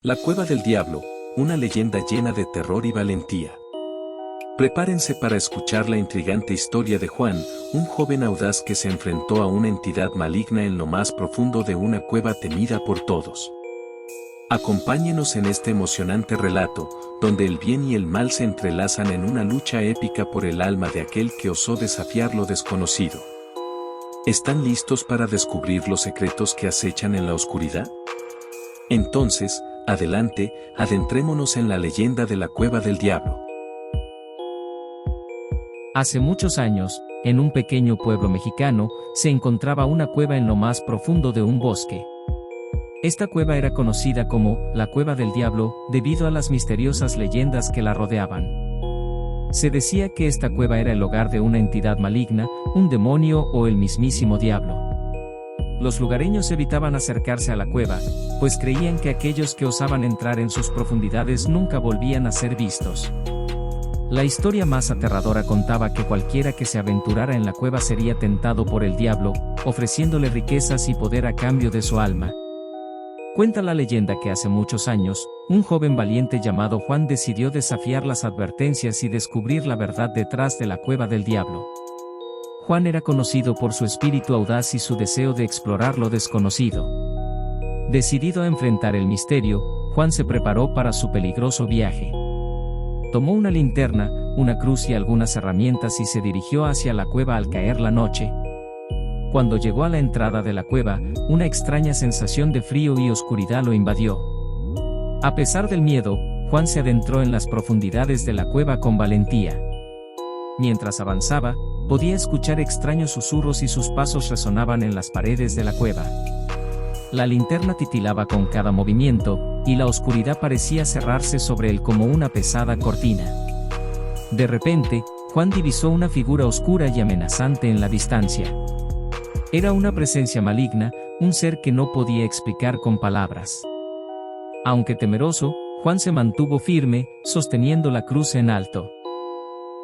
La Cueva del Diablo, una leyenda llena de terror y valentía. Prepárense para escuchar la intrigante historia de Juan, un joven audaz que se enfrentó a una entidad maligna en lo más profundo de una cueva temida por todos. Acompáñenos en este emocionante relato, donde el bien y el mal se entrelazan en una lucha épica por el alma de aquel que osó desafiar lo desconocido. ¿Están listos para descubrir los secretos que acechan en la oscuridad? Entonces, adelante, adentrémonos en la leyenda de la Cueva del Diablo. Hace muchos años, en un pequeño pueblo mexicano, se encontraba una cueva en lo más profundo de un bosque. Esta cueva era conocida como la Cueva del Diablo, debido a las misteriosas leyendas que la rodeaban. Se decía que esta cueva era el hogar de una entidad maligna, un demonio o el mismísimo diablo. Los lugareños evitaban acercarse a la cueva, pues creían que aquellos que osaban entrar en sus profundidades nunca volvían a ser vistos. La historia más aterradora contaba que cualquiera que se aventurara en la cueva sería tentado por el diablo, ofreciéndole riquezas y poder a cambio de su alma. Cuenta la leyenda que hace muchos años, un joven valiente llamado Juan decidió desafiar las advertencias y descubrir la verdad detrás de la Cueva del Diablo. Juan era conocido por su espíritu audaz y su deseo de explorar lo desconocido. Decidido a enfrentar el misterio, Juan se preparó para su peligroso viaje. Tomó una linterna, una cruz y algunas herramientas y se dirigió hacia la cueva al caer la noche. Cuando llegó a la entrada de la cueva, una extraña sensación de frío y oscuridad lo invadió. A pesar del miedo, Juan se adentró en las profundidades de la cueva con valentía. Mientras avanzaba, podía escuchar extraños susurros y sus pasos resonaban en las paredes de la cueva. La linterna titilaba con cada movimiento, y la oscuridad parecía cerrarse sobre él como una pesada cortina. De repente, Juan divisó una figura oscura y amenazante en la distancia. Era una presencia maligna, un ser que no podía explicar con palabras. Aunque temeroso, Juan se mantuvo firme, sosteniendo la cruz en alto.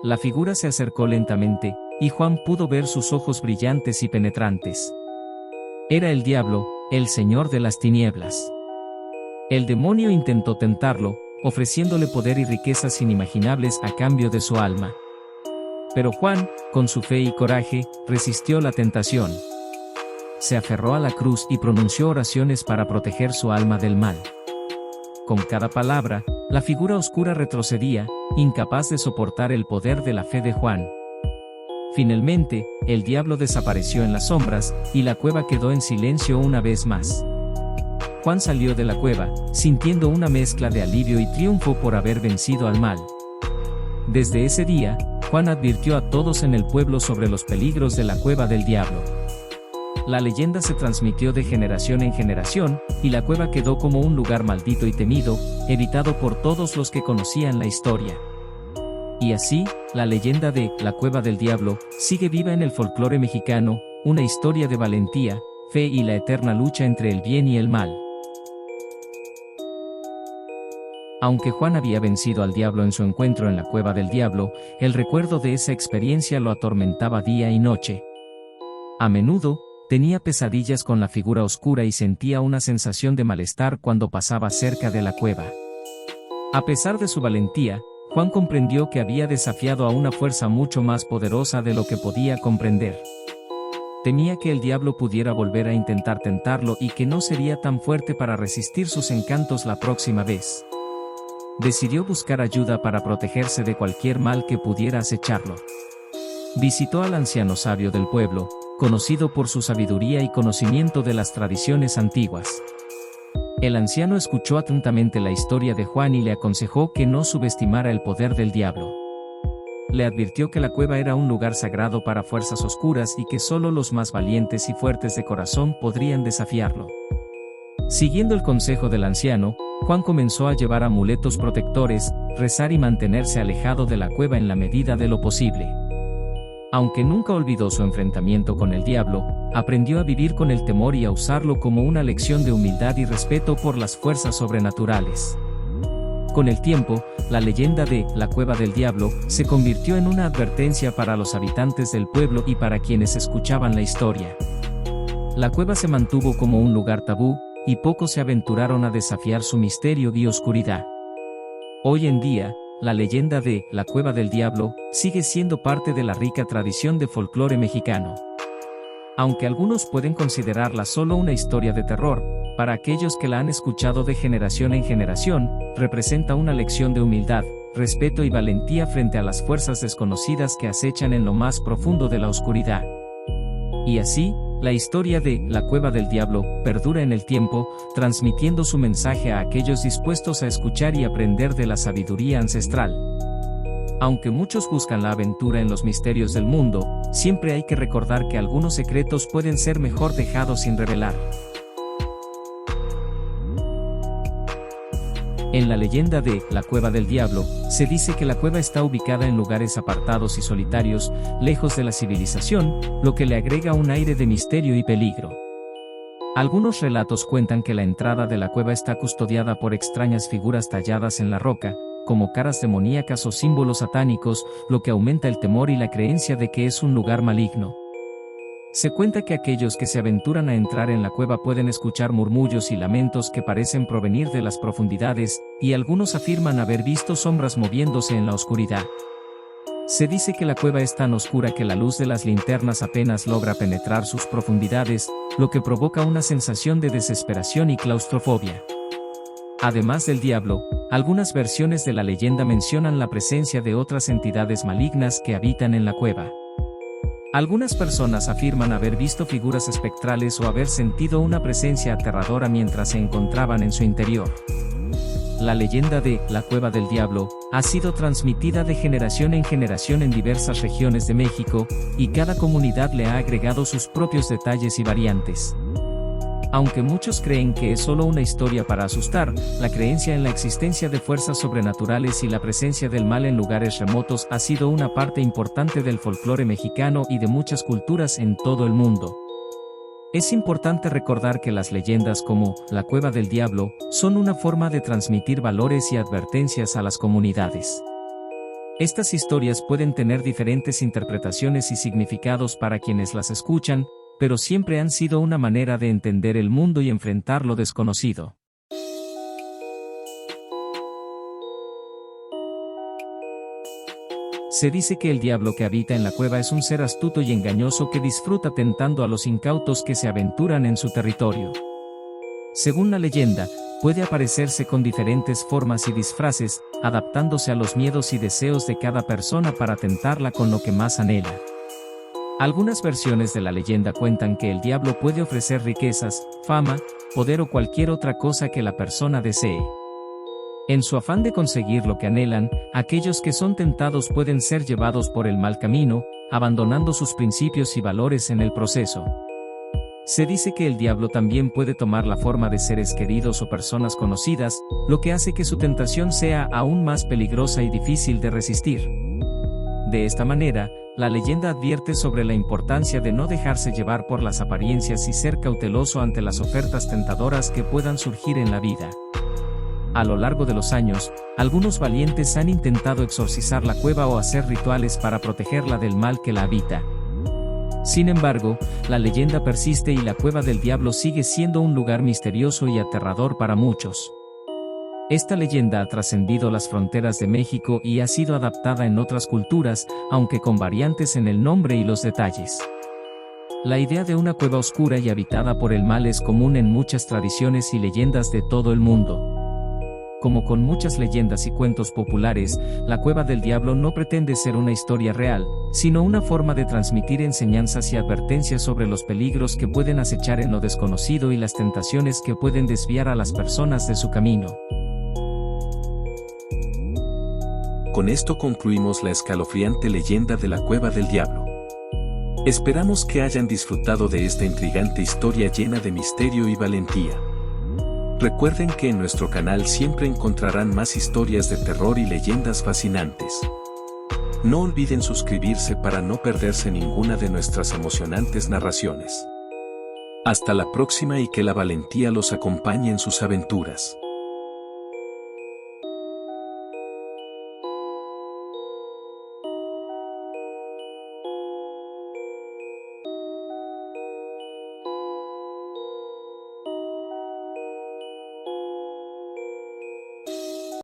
La figura se acercó lentamente, y Juan pudo ver sus ojos brillantes y penetrantes. Era el diablo, el señor de las tinieblas. El demonio intentó tentarlo, ofreciéndole poder y riquezas inimaginables a cambio de su alma. Pero Juan, con su fe y coraje, resistió la tentación. Se aferró a la cruz y pronunció oraciones para proteger su alma del mal. Con cada palabra, la figura oscura retrocedía, incapaz de soportar el poder de la fe de Juan. Finalmente, el diablo desapareció en las sombras, y la cueva quedó en silencio una vez más. Juan salió de la cueva, sintiendo una mezcla de alivio y triunfo por haber vencido al mal. Desde ese día, Juan advirtió a todos en el pueblo sobre los peligros de la Cueva del Diablo. La leyenda se transmitió de generación en generación, y la cueva quedó como un lugar maldito y temido, evitado por todos los que conocían la historia. Y así, la leyenda de la Cueva del Diablo sigue viva en el folclore mexicano, una historia de valentía, fe y la eterna lucha entre el bien y el mal. Aunque Juan había vencido al diablo en su encuentro en la Cueva del Diablo, el recuerdo de esa experiencia lo atormentaba día y noche. A menudo, tenía pesadillas con la figura oscura y sentía una sensación de malestar cuando pasaba cerca de la cueva. A pesar de su valentía, Juan comprendió que había desafiado a una fuerza mucho más poderosa de lo que podía comprender. Temía que el diablo pudiera volver a intentar tentarlo y que no sería tan fuerte para resistir sus encantos la próxima vez. Decidió buscar ayuda para protegerse de cualquier mal que pudiera acecharlo. Visitó al anciano sabio del pueblo, conocido por su sabiduría y conocimiento de las tradiciones antiguas. El anciano escuchó atentamente la historia de Juan y le aconsejó que no subestimara el poder del diablo. Le advirtió que la cueva era un lugar sagrado para fuerzas oscuras y que solo los más valientes y fuertes de corazón podrían desafiarlo. Siguiendo el consejo del anciano, Juan comenzó a llevar amuletos protectores, rezar y mantenerse alejado de la cueva en la medida de lo posible. Aunque nunca olvidó su enfrentamiento con el diablo, aprendió a vivir con el temor y a usarlo como una lección de humildad y respeto por las fuerzas sobrenaturales. Con el tiempo, la leyenda de la Cueva del Diablo se convirtió en una advertencia para los habitantes del pueblo y para quienes escuchaban la historia. La cueva se mantuvo como un lugar tabú, y pocos se aventuraron a desafiar su misterio y oscuridad. Hoy en día, la leyenda de la Cueva del Diablo sigue siendo parte de la rica tradición de folclore mexicano. Aunque algunos pueden considerarla solo una historia de terror, para aquellos que la han escuchado de generación en generación, representa una lección de humildad, respeto y valentía frente a las fuerzas desconocidas que acechan en lo más profundo de la oscuridad. Y así, la historia de la Cueva del Diablo perdura en el tiempo, transmitiendo su mensaje a aquellos dispuestos a escuchar y aprender de la sabiduría ancestral. Aunque muchos buscan la aventura en los misterios del mundo, siempre hay que recordar que algunos secretos pueden ser mejor dejados sin revelar. En la leyenda de la Cueva del Diablo, se dice que la cueva está ubicada en lugares apartados y solitarios, lejos de la civilización, lo que le agrega un aire de misterio y peligro. Algunos relatos cuentan que la entrada de la cueva está custodiada por extrañas figuras talladas en la roca, como caras demoníacas o símbolos satánicos, lo que aumenta el temor y la creencia de que es un lugar maligno. Se cuenta que aquellos que se aventuran a entrar en la cueva pueden escuchar murmullos y lamentos que parecen provenir de las profundidades, y algunos afirman haber visto sombras moviéndose en la oscuridad. Se dice que la cueva es tan oscura que la luz de las linternas apenas logra penetrar sus profundidades, lo que provoca una sensación de desesperación y claustrofobia. Además del diablo, algunas versiones de la leyenda mencionan la presencia de otras entidades malignas que habitan en la cueva. Algunas personas afirman haber visto figuras espectrales o haber sentido una presencia aterradora mientras se encontraban en su interior. La leyenda de la Cueva del Diablo ha sido transmitida de generación en generación en diversas regiones de México, y cada comunidad le ha agregado sus propios detalles y variantes. Aunque muchos creen que es solo una historia para asustar, la creencia en la existencia de fuerzas sobrenaturales y la presencia del mal en lugares remotos ha sido una parte importante del folclore mexicano y de muchas culturas en todo el mundo. Es importante recordar que las leyendas como la Cueva del Diablo son una forma de transmitir valores y advertencias a las comunidades. Estas historias pueden tener diferentes interpretaciones y significados para quienes las escuchan, pero siempre han sido una manera de entender el mundo y enfrentar lo desconocido. Se dice que el diablo que habita en la cueva es un ser astuto y engañoso que disfruta tentando a los incautos que se aventuran en su territorio. Según la leyenda, puede aparecerse con diferentes formas y disfraces, adaptándose a los miedos y deseos de cada persona para tentarla con lo que más anhela. Algunas versiones de la leyenda cuentan que el diablo puede ofrecer riquezas, fama, poder o cualquier otra cosa que la persona desee. En su afán de conseguir lo que anhelan, aquellos que son tentados pueden ser llevados por el mal camino, abandonando sus principios y valores en el proceso. Se dice que el diablo también puede tomar la forma de seres queridos o personas conocidas, lo que hace que su tentación sea aún más peligrosa y difícil de resistir. De esta manera, la leyenda advierte sobre la importancia de no dejarse llevar por las apariencias y ser cauteloso ante las ofertas tentadoras que puedan surgir en la vida. A lo largo de los años, algunos valientes han intentado exorcizar la cueva o hacer rituales para protegerla del mal que la habita. Sin embargo, la leyenda persiste y la Cueva del Diablo sigue siendo un lugar misterioso y aterrador para muchos. Esta leyenda ha trascendido las fronteras de México y ha sido adaptada en otras culturas, aunque con variantes en el nombre y los detalles. La idea de una cueva oscura y habitada por el mal es común en muchas tradiciones y leyendas de todo el mundo. Como con muchas leyendas y cuentos populares, la Cueva del Diablo no pretende ser una historia real, sino una forma de transmitir enseñanzas y advertencias sobre los peligros que pueden acechar en lo desconocido y las tentaciones que pueden desviar a las personas de su camino. Con esto concluimos la escalofriante leyenda de la Cueva del Diablo. Esperamos que hayan disfrutado de esta intrigante historia llena de misterio y valentía. Recuerden que en nuestro canal siempre encontrarán más historias de terror y leyendas fascinantes. No olviden suscribirse para no perderse ninguna de nuestras emocionantes narraciones. Hasta la próxima y que la valentía los acompañe en sus aventuras.